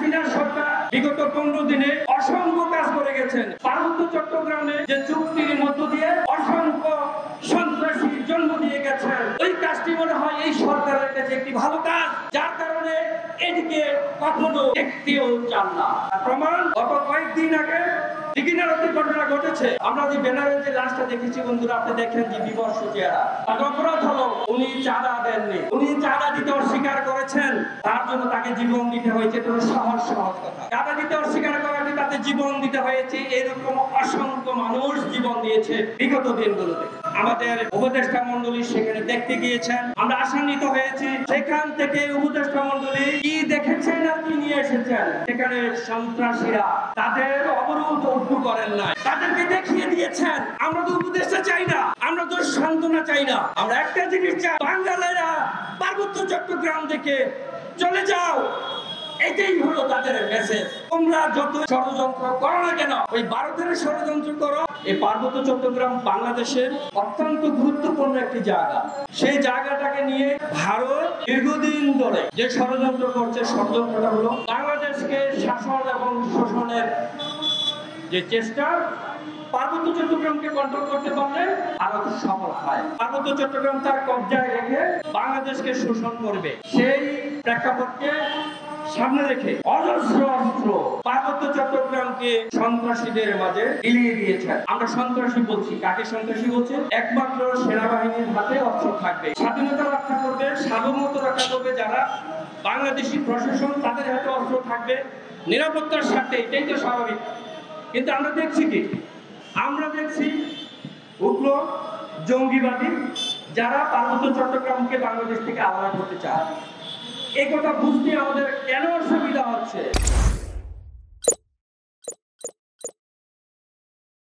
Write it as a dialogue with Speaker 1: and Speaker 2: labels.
Speaker 1: হাসিনা সরকার বিগত 15 দিনে অসংখ্য কাজ করে গেছেন। পার্বত্য চট্টগ্রামে যে চুক্তির মধ্য দিয়ে অসংখ্য সন্ত্রাসী জন্ম দিয়ে গেছেন, ওই কাজটি মনে হয় এই সরকারের কাছে একটি ভালো কাজ, যার কারণে এদিকে কখনো একটিও চান না। প্রমাণ গত কয়েকদিন আগে দিঘিনালার ঘটনা ঘটেছে। আমরা যে ব্যানারের যে লাশটা দেখেছি বন্ধুরা, আপনি দেখেন যে বিভৎস চেহারা। তার অপরাধ হলো উনি চাঁদা দেননি, উনি চাঁদা দিতে অস্বীকার করেছেন, তার জন্য তাকে জীবন দিতে হয়েছে। এটা সহজ কথা। চাঁদা দিতে অস্বীকার করাতে তাতে জীবন দিতে হয়েছে। এরকম অসংখ্য মানুষ জীবন দিয়েছে বিগত দিনগুলোতে। আমাদের উপদেষ্টা মণ্ডলী সেখানে দেখতে গিয়েছেন, আমরা আশান্বিত হয়েছি। সেখান থেকে উপদেষ্টা মণ্ডলী কি দেখেছেন আর কি নিয়ে এসেছেন, সেখানে সন্ত্রাসীরা তাদের অবরোধ উঠু করেন নাই, তাদেরকে দেখিয়ে দিয়েছেন। আমরা তো উপদেষ্টা চাই না, আমরা তো সান্ত্বনা চাই না, আমরা একটা জিনিস চাই, বাঙালিরা পার্বত্য চট্টগ্রাম থেকে চলে যাও। এটাই হলো তাদের মেসেজ। তোমরা যত ষড়যন্ত্র করো না কেন, ওই ভারতের ষড়যন্ত্র করো। এই পার্বত্য চট্টগ্রাম বাংলাদেশের অত্যন্ত গুরুত্বপূর্ণ একটি জায়গা। সেই জায়গাটাকে নিয়ে ভারত দীর্ঘদিন ধরে যে ষড়যন্ত্র করছে, ষড়যন্ত্রটা হলো বাংলাদেশকে শাসন এবং শোষণের যে চেষ্টা। পার্বত্য চট্টগ্রামকে কন্ট্রোল করতে পারলে ভারত সফল হয়। পার্বত্য চট্টগ্রাম তার কবজায় রেখে বাংলাদেশকে শোষণ করবে, সেই প্রেক্ষাপটকে সামনে রেখে অজস্র অস্ত্র পার্বত্য চট্টগ্রামকে সন্ত্রাসীদের মাঝে বিলিয়ে দিয়েছে। আমরা সন্ত্রাসী বলছি, কাকে সন্ত্রাসী বলছে? একমাত্র সেনাবাহিনীর হাতে অস্ত্র থাকবে, স্বাধীনতা রক্ষা করবে, সার্বভৌমত্ব রক্ষা করবে যারা বাংলাদেশি প্রশাসন, তাদের হাতে অস্ত্র থাকবে নিরাপত্তার স্বার্থে। এটাই তো স্বাভাবিক। কিন্তু আমরা দেখছি কি, আমরা দেখছি উগ্র জঙ্গিবাদী যারা পার্বত্য চট্টগ্রামকে বাংলাদেশ থেকে আলাদা করতে চায়। এই কথা বুঝতে আমাদের কেন অসুবিধা হচ্ছে?